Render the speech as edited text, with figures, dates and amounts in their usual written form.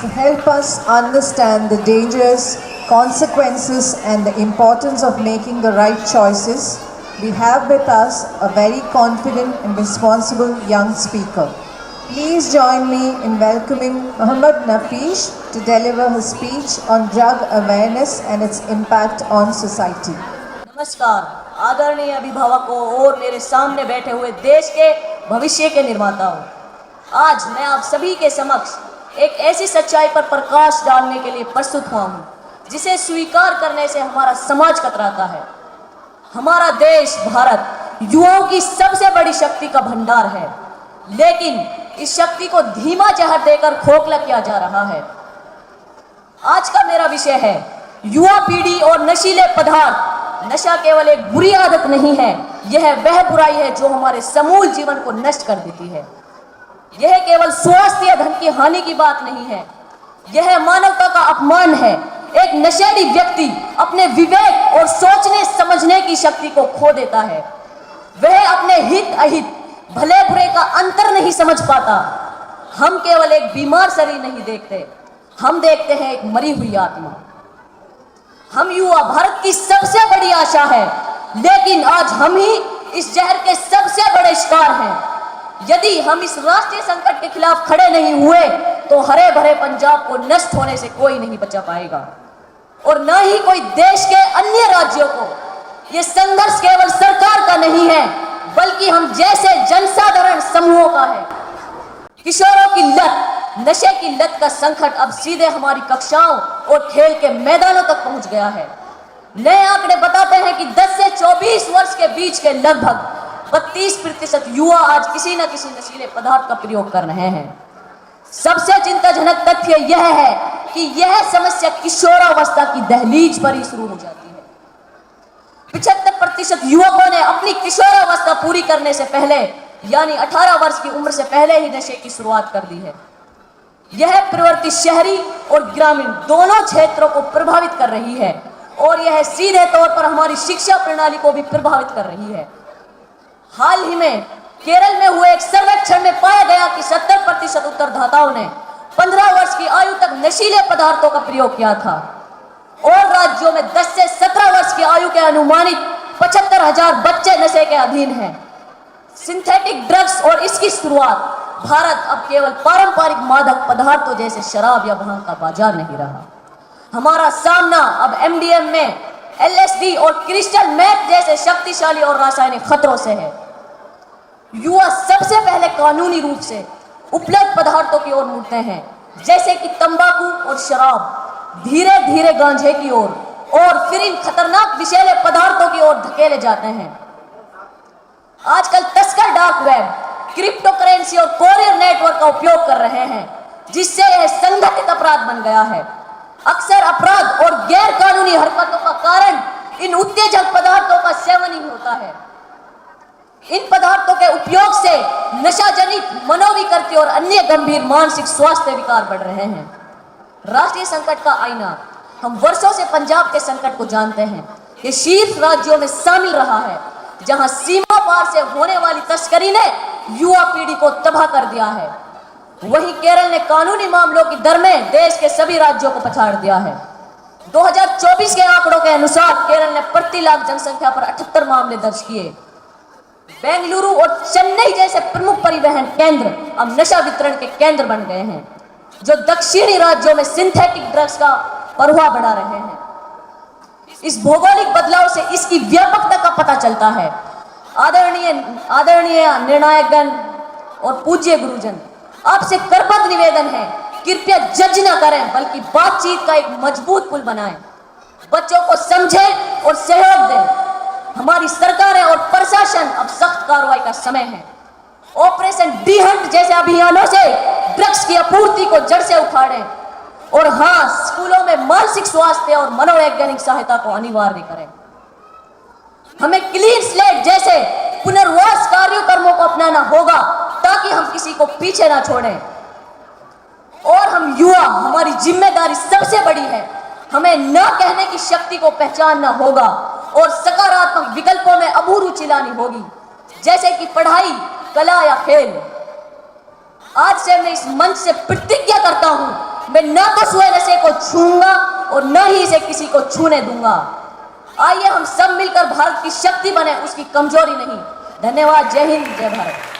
To help us understand the dangers, consequences, and the importance of making the right choices, we have with us a very confident and responsible young speaker. Please join me in welcoming Muhammad Nafish to deliver his speech on drug awareness and its impact on society. नमस्कार आदरणीय अभिभावकों और मेरे सामने बैठे हुए देश के भविष्य के निर्माताओं, आज मैं आप सभी के समक्ष एक ऐसी सच्चाई पर प्रकाश डालने के लिए प्रस्तुत हुआ हूँ जिसे स्वीकार करने से हमारा समाज कतराता है। हमारा देश भारत युवाओं की सबसे बड़ी शक्ति का भंडार है, लेकिन इस शक्ति को धीमा जहर देकर खोखला किया जा रहा है। आज का मेरा विषय है युवा पीढ़ी और नशीले पदार्थ। नशा केवल एक बुरी आदत नहीं है, यह वह बुराई है जो हमारे समूल जीवन को नष्ट कर देती है। यह केवल स्वास्थ्य या धन की हानि की बात नहीं है, यह मानवता का अपमान है। एक नशेड़ी व्यक्ति अपने विवेक और सोचने समझने की शक्ति को खो देता है। वह अपने हित अहित, भले बुरे का अंतर नहीं समझ पाता। हम केवल एक बीमार शरीर नहीं देखते, हम देखते हैं एक मरी हुई आत्मा। हम युवा भारत की सबसे बड़ी आशा है, लेकिन आज हम ही इस जहर के सबसे बड़े शिकार हैं। यदि हम इस राष्ट्रीय संकट के खिलाफ खड़े नहीं हुए तो हरे भरे पंजाब को नष्ट होने से कोई नहीं बचा पाएगा और न ही कोई देश के अन्य राज्यों को। ये संघर्ष केवल सरकार का नहीं है, बल्कि हम जैसे जनसाधारण समूहों का है। किशोरों की लत, नशे की लत का संकट अब सीधे हमारी कक्षाओं और खेल के मैदानों तक पहुंच गया है। नए आंकड़े बताते हैं कि 10 से 24 वर्ष के बीच के लगभग 32% युवा आज किसी न किसी नशीले पदार्थ का प्रयोग कर रहे हैं। सबसे चिंताजनक तथ्य यह है कि यह समस्या किशोरावस्था की दहलीज पर ही शुरू हो जाती है। 75% युवकों ने अपनी किशोरावस्था पूरी करने से पहले यानी 18 वर्ष की उम्र से पहले ही नशे की शुरुआत कर दी है। यह प्रवृत्ति शहरी और ग्रामीण दोनों क्षेत्रों को प्रभावित कर रही है और यह सीधे तौर पर हमारी शिक्षा प्रणाली को भी प्रभावित कर रही है। हाल ही में केरल में हुए एक सर्वेक्षण में पाया गया कि 70% उत्तरदाताओं ने 15 वर्ष की आयु तक नशीले पदार्थों का प्रयोग किया था और राज्यों में 10 से 17 वर्ष की आयु के अनुमानित 75,000 बच्चे नशे के अधीन हैं। सिंथेटिक ड्रग्स और इसकी शुरुआत भारत अब केवल पारंपरिक मादक पदार्थों जैसे शराब या भांग का बाजार नहीं रहा। हमारा सामना अब MDMA में LSD और क्रिस्टल मेथ जैसे शक्तिशाली और रासायनिक खतरों से है। युवा सबसे पहले कानूनी रूप से उपलब्ध पदार्थों की ओर मुड़ते हैं, जैसे कि तंबाकू और शराब, धीरे धीरे गांजे की ओर और फिर इन खतरनाक विषैले पदार्थों की ओर धकेले जाते हैं। आजकल तस्कर डार्क वेब, क्रिप्टो करेंसी और कोरियर नेटवर्क का उपयोग कर रहे हैं, जिससे यह संगठित अपराध बन गया है। अक्सर अपराध और गैर कानूनी हरकतों का कारण इन उत्तेजक पदार्थों का सेवन ही होता है। इन पदार्थों के उपयोग से नशा जनित मनोविकृति और अन्य गंभीर मानसिक स्वास्थ्य विकार बढ़ रहे हैं। राष्ट्रीय संकट का आईना, हम वर्षों से पंजाब के संकट को जानते हैं। ये शीर्ष राज्यों में शामिल रहा है, जहां सीमा पार से होने वाली तस्करी ने युवा पीढ़ी को तबाह कर दिया है। वहीं केरल ने कानूनी मामलों की दर में देश के सभी राज्यों को पछाड़ दिया है। 2024 के आंकड़ों के अनुसार केरल ने प्रति लाख जनसंख्या पर 78 मामले दर्ज किए। बेंगलुरु और चेन्नई जैसे प्रमुख परिवहन केंद्र अब नशा वितरण के केंद्र बन गए हैं, जो दक्षिणी राज्यों में सिंथेटिक ड्रग्स का प्रवाह बढ़ा रहे हैं। इस भौगोलिक बदलाव से इसकी व्यापकता का पता चलता है। आदरणीय निर्णायकगण और पूज्य गुरुजन, आपसे करबद्ध निवेदन है, कृपया जज न करें बल्कि बातचीत का एक मजबूत पुल बनाएं। बच्चों को समझें और सहयोग दें। हमारी सरकारें और प्रशासन अब सख्त कार्रवाई का समय है। ऑपरेशन डी हंट जैसे अभियानों से ड्रग्स की आपूर्ति को जड़ से उखाड़ें और हाँ, स्कूलों में मानसिक स्वास्थ्य और मनोवैज्ञानिक सहायता को अनिवार्य करें। हमें क्लीन स्लेट जैसे पुनर्वास कार्यक्रमों को अपनाना होगा ताकि हम किसी को पीछे ना छोड़ें। और हम युवा, हमारी जिम्मेदारी सबसे बड़ी है। हमें न कहने की शक्ति को पहचानना होगा और सकारात्मक विकल्पों में अभिरुचि लानी होगी, जैसे कि पढ़ाई, कला या खेल। आज से मैं इस मंच से प्रतिज्ञा करता हूं मैं न तो हुए नशे को छूऊंगा और न ही इसे किसी को छूने दूंगा। आइए हम सब मिलकर भारत की शक्ति बने, उसकी कमजोरी नहीं। धन्यवाद। जय हिंद, जय भारत।